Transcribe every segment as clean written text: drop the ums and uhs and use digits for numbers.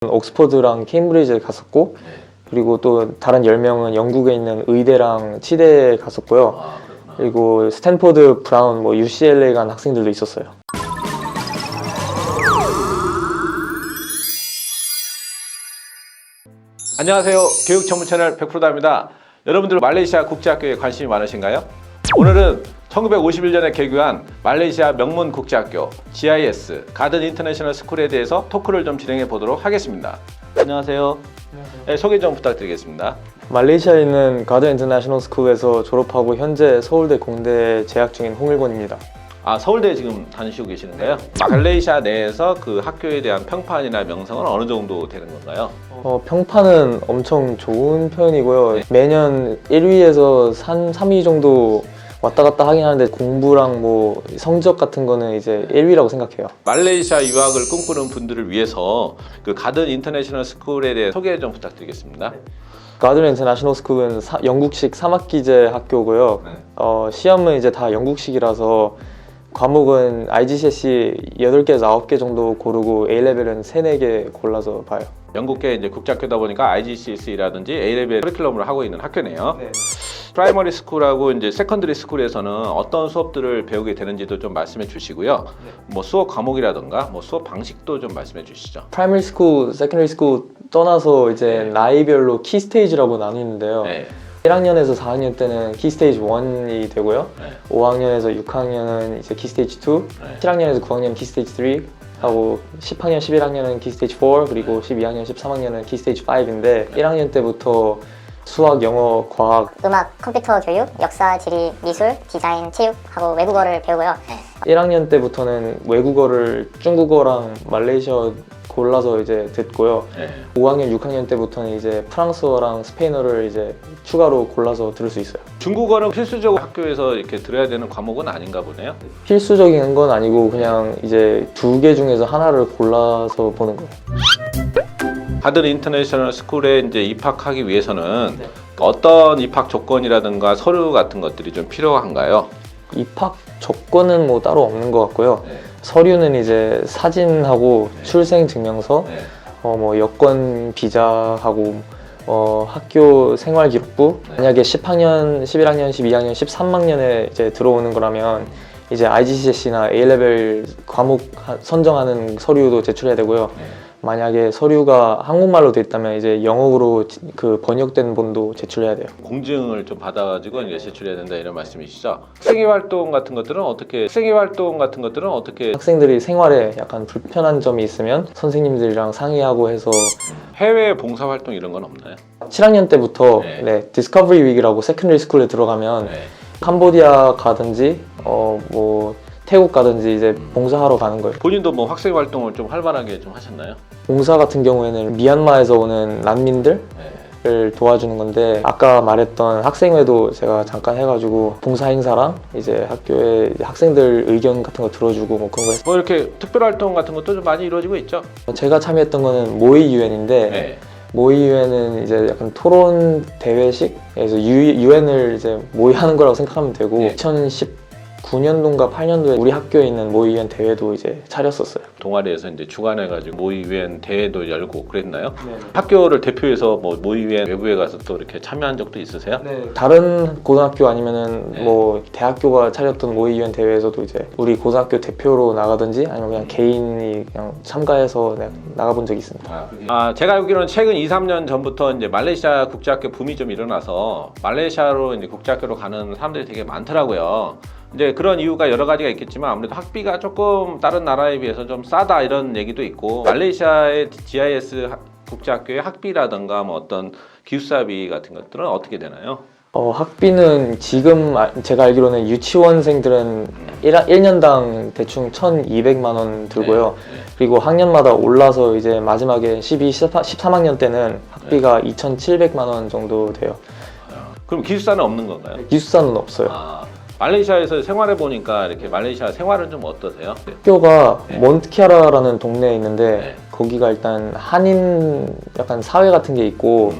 옥스퍼드랑 케임브리지에 갔었고 그리고 또 다른 10명은 영국에 있는 의대랑 치대에 갔었고요. 그리고 스탠포드, 브라운, UCLA 간 학생들도 있었어요. 안녕하세요. 교육 전문 채널 100%다입니다. 여러분들 말레이시아 국제학교에 관심이 많으신가요? 오늘은 1951년에 개교한 말레이시아 명문 국제학교 GIS 가든 인터내셔널 스쿨에 대해서 토크를 좀 진행해 보도록 하겠습니다. 안녕하세요. 네, 소개 좀 부탁드리겠습니다. 말레이시아에 있는 가든 인터내셔널 스쿨에서 졸업하고 현재 서울대 공대에 재학 중인 홍일권입니다. 서울대에 지금 다니시고 계시는가요? 말레이시아 내에서 그 학교에 대한 평판이나 명성은 어느 정도 되는 건가요? 평판은 엄청 좋은 편이고요. 매년 1위에서 3위 정도 왔다 갔다 하긴 하는데 공부랑 성적 같은 거는 이제 1위라고 생각해요. 말레이시아 유학을 꿈꾸는 분들을 위해서 그 가든 인터내셔널 스쿨에 대해 소개 좀 부탁드리겠습니다. 가든 인터내셔널 스쿨은 영국식 3학기제 학교고요. 시험은 이제 다 영국식이라서 과목은 IGCSE 8개에서 9개 정도 고르고 A레벨은 3, 4개 골라서 봐요. 영국계 이제 국제학교다 보니까 IGCSE라든지 A레벨 커리큘럼을 하고 있는 학교네요. 프라이머리 스쿨하고 이제 세컨드리 스쿨에서는 어떤 수업들을 배우게 되는지도 좀 말씀해 주시고요. 수업 과목이라든가 수업 방식도 좀 말씀해 주시죠. 프라이머리 스쿨, 세컨더리 스쿨 떠나서 이제 나이별로 키 스테이지라고 나뉘는데요. 1학년에서 4학년 때는 키 스테이지 1이 되고요. 5학년에서 6학년은 이제 키 스테이지 2, 7학년에서 9학년은 키 스테이지 3 하고 10학년, 11학년은 키 스테이지 4 그리고 12학년, 13학년은 키 스테이지 5인데 1학년 때부터 수학, 영어, 과학, 음악, 컴퓨터 교육, 역사, 지리, 미술, 디자인, 체육하고 외국어를 배우고요. 1학년 때부터는 외국어를 중국어랑 말레이시아 골라서 이제 듣고요. 5학년, 6학년 때부터는 이제 프랑스어랑 스페인어를 이제 추가로 골라서 들을 수 있어요. 중국어는 필수적으로 학교에서 이렇게 들어야 되는 과목은 아닌가 보네요. 필수적인 건 아니고 그냥 이제 2개 중에서 하나를 골라서 보는 거예요. 가든 인터내셔널 스쿨에 이제 입학하기 위해서는 어떤 입학 조건이라든가 서류 같은 것들이 좀 필요한가요? 입학 조건은 따로 없는 것 같고요. 서류는 이제 사진하고 출생 증명서, 여권 비자하고 학교 생활 기록부. 만약에 10학년, 11학년, 12학년, 13학년에 이제 들어오는 거라면 이제 IGCSE나 A레벨 과목 선정하는 서류도 제출해야 되고요. 만약에 서류가 한국말로 돼 있다면 이제 영어로 그 번역된 본도 제출해야 돼요. 공증을 좀 받아가지고 이제 제출해야 된다 이런 말씀이시죠? 학생회 활동 같은 것들은 어떻게 학생들이 생활에 약간 불편한 점이 있으면 선생님들이랑 상의하고 해서 해외 봉사 활동 이런 건 없나요? 7학년 때부터 디스커버리 위기라고 세컨더리 스쿨에 들어가면 캄보디아 가든지 태국 가든지 이제 봉사하러 가는 거예요. 본인도 학생 활동을 좀 활발하게 좀 하셨나요? 봉사 같은 경우에는 미얀마에서 오는 난민들을 도와주는 건데 아까 말했던 학생회도 제가 잠깐 해가지고 봉사 행사랑 이제 학교에 학생들 의견 같은 거 들어주고 그런 거 했어요. 이렇게 특별 활동 같은 것도 좀 많이 이루어지고 있죠? 제가 참여했던 거는 모의 유엔인데 모의 유엔은 이제 약간 토론 대회식 그래서 유엔을 이제 모의하는 거라고 생각하면 되고 2019년도인가 8년도에 우리 학교에 있는 모의 유엔 대회도 이제 차렸었어요. 동아리에서 이제 주관해가지고 모의 유엔 대회도 열고 그랬나요? 학교를 대표해서 모의 유엔 외부에 가서 또 이렇게 참여한 적도 있으세요? 다른 고등학교 아니면은 대학교가 차렸던 모의 유엔 대회에서도 이제 우리 고등학교 대표로 나가든지 아니면 그냥 개인이 그냥 참가해서 나가본 적이 있습니다. 제가 알기로는 최근 2, 3년 전부터 이제 말레이시아 국제학교 붐이 좀 일어나서 말레이시아로 이제 국제학교로 가는 사람들이 되게 많더라고요. 이제 그런 이유가 여러 가지가 있겠지만 아무래도 학비가 조금 다른 나라에 비해서 좀 싸다 이런 얘기도 있고 말레이시아의 GIS 국제학교의 학비라든가 어떤 기숙사비 같은 것들은 어떻게 되나요? 학비는 지금 제가 알기로는 유치원생들은 1년당 대충 1,200만 원 들고요. 그리고 학년마다 올라서 이제 마지막에 13학년 때는 학비가 2,700만 원 정도 돼요. 그럼 기숙사는 없는 건가요? 기숙사는 없어요. 말레이시아에서 생활해 보니까 이렇게 말레이시아 생활은 좀 어떠세요? 학교가 몬트키아라라는 동네에 있는데 거기가 일단 한인 약간 사회 같은 게 있고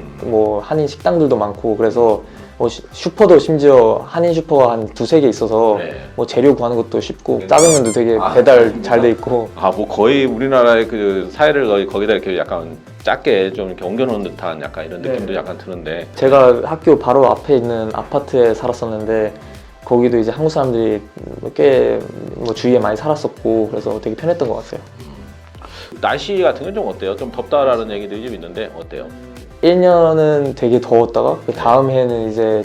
한인 식당들도 많고 그래서 슈퍼도 심지어 한인 슈퍼가 한 두세 개 있어서 재료 구하는 것도 쉽고 짜장면도 되게 배달 잘 돼 있고 거의 우리나라의 그 사회를 거기다 이렇게 약간 작게 좀 이렇게 옮겨놓은 듯한 약간 이런 느낌도 네. 약간 드는데 제가 학교 바로 앞에 있는 아파트에 살았었는데 거기도 이제 한국 사람들이 꽤 뭐 주위에 많이 살았었고 그래서 되게 편했던 것 같아요. 날씨 같은 건 좀 어때요? 좀 덥다라는 얘기들이 좀 있는데 어때요? 1년은 되게 더웠다가 그 다음 해는 이제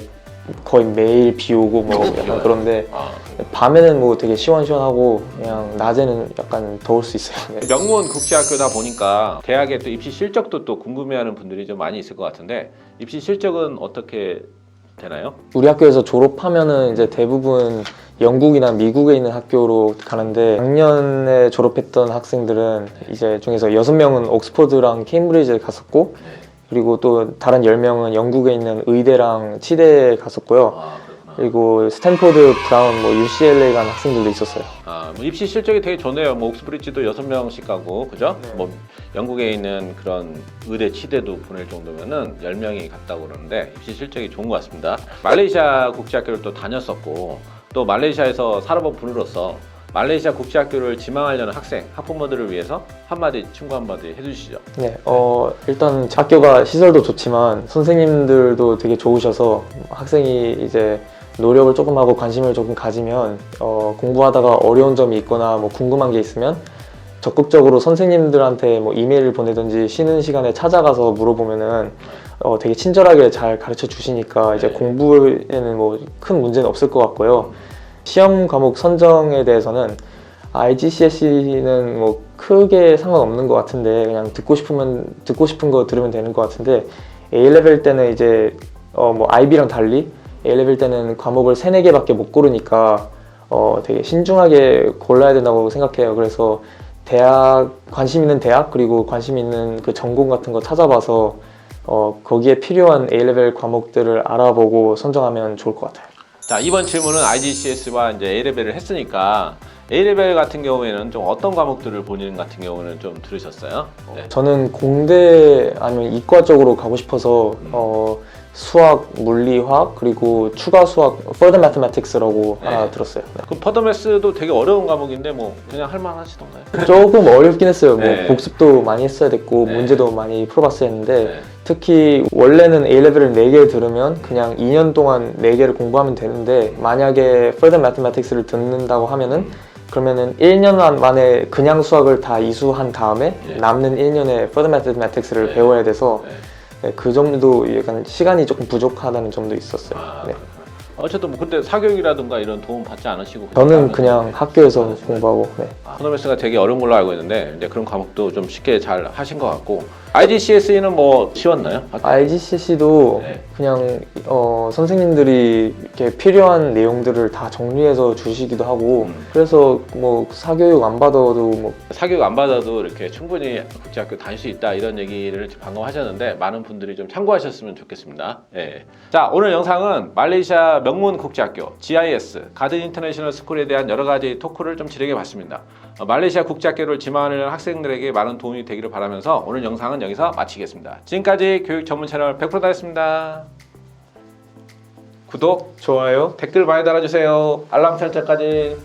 거의 매일 비 오고 뭐 약간 그런데 아, 밤에는 뭐 되게 시원시원하고 그냥 낮에는 약간 더울 수 있어요. 네. 명문 국제학교다 보니까 대학의 또 입시 실적도 또 궁금해하는 분들이 좀 많이 있을 것 같은데 입시 실적은 어떻게 되나요? 우리 학교에서 졸업하면은 이제 대부분 영국이나 미국에 있는 학교로 가는데 작년에 졸업했던 학생들은 이제 중에서 6명은 옥스퍼드랑 케임브리지에 갔었고 그리고 또 다른 10명은 영국에 있는 의대랑 치대에 갔었고요. 아, 그렇구나. 그리고 스탠포드, 브라운, 뭐 UCLA 간 학생들도 있었어요. 아, 뭐 입시 실적이 되게 좋네요. 뭐 옥스브리지도 6명씩 가고, 그죠? 네. 뭐 영국에 있는 그런 의대 치대도 보낼 정도면은 10명이 갔다고 그러는데 입시 실적이 좋은 것 같습니다. 말레이시아 국제학교를 또 다녔었고, 또 말레이시아에서 살아본 분으로서 말레이시아 국제학교를 지망하려는 학생, 학부모들을 위해서 한마디, 충고 한마디 해주시죠. 네, 일단 학교가 시설도 좋지만 선생님들도 되게 좋으셔서 학생이 이제 노력을 조금 하고 관심을 조금 가지면 공부하다가 어려운 점이 있거나 뭐 궁금한 게 있으면 적극적으로 선생님들한테 뭐 이메일을 보내든지 쉬는 시간에 찾아가서 물어보면은 되게 친절하게 잘 가르쳐 주시니까 이제 네. 공부에는 뭐 큰 문제는 없을 것 같고요. 시험 과목 선정에 대해서는 IGCSE는 뭐 크게 상관없는 것 같은데 그냥 듣고 싶은 거 들으면 되는 것 같은데 A레벨 때는 이제 뭐 IB랑 달리 A레벨 때는 과목을 3, 4개밖에 못 고르니까 되게 신중하게 골라야 된다고 생각해요. 그래서 관심 있는 대학 그리고 관심 있는 그 전공 같은 거 찾아봐서 거기에 필요한 A레벨 과목들을 알아보고 선정하면 좋을 것 같아요. 자, 이번 질문은 IGCS와 이제 A레벨을 했으니까 A레벨 같은 경우에는 좀 어떤 과목들을 본인 같은 경우는 좀 들으셨어요? 네. 저는 공대 아니면 이과 쪽으로 가고 싶어서 수학, 물리, 화학 그리고 추가 수학 Further Mathematics라고 네. 하나 들었어요. 네. 그 퍼더매스도 되게 어려운 과목인데 뭐 그냥 할만 하시던가요? 조금 어렵긴 했어요. 뭐 네. 복습도 많이 했어야 됐고 네. 문제도 많이 풀어봤어야 했는데 네. 특히 원래는 A레벨을 4개 들으면 그냥 2년 동안 4개를 공부하면 되는데 만약에 Further Mathematics를 듣는다고 하면은 그러면은 1년 만에 그냥 수학을 다 이수한 다음에 네. 남는 1년에 Further Mathematics를 네. 배워야 돼서 네. 네, 그 점도 약간 시간이 조금 부족하다는 점도 있었어요. 아, 네. 그렇구나. 어쨌든 뭐 그때 사교육이라든가 이런 도움 받지 않으시고 저는 그냥 학교에서 공부하고 네. 퍼더매스가 되게 어려운 걸로 알고 있는데 이제 그런 과목도 좀 쉽게 잘 하신 것 같고 IGCSE는 뭐 쉬웠나요? IGCSE도 네. 그냥 선생님들이 이렇게 필요한 내용들을 다 정리해서 주시기도 하고 그래서 뭐 사교육 안 받아도 뭐 사교육 안 받아도 이렇게 충분히 국제학교 다닐 수 있다 이런 얘기를 방금 하셨는데 많은 분들이 좀 참고하셨으면 좋겠습니다. 예. 자, 오늘 영상은 말레이시아 명문 국제학교 GIS 가든 인터내셔널 스쿨에 대한 여러 가지 토크를 좀 진행해 봤습니다. 말레이시아 국제학교를 지망하는 학생들에게 많은 도움이 되기를 바라면서 오늘 영상은 여기서 마치겠습니다. 지금까지 교육 전문 채널 100% 다였습니다. 구독, 좋아요. 댓글 많이 달아주세요. 알람 설정까지.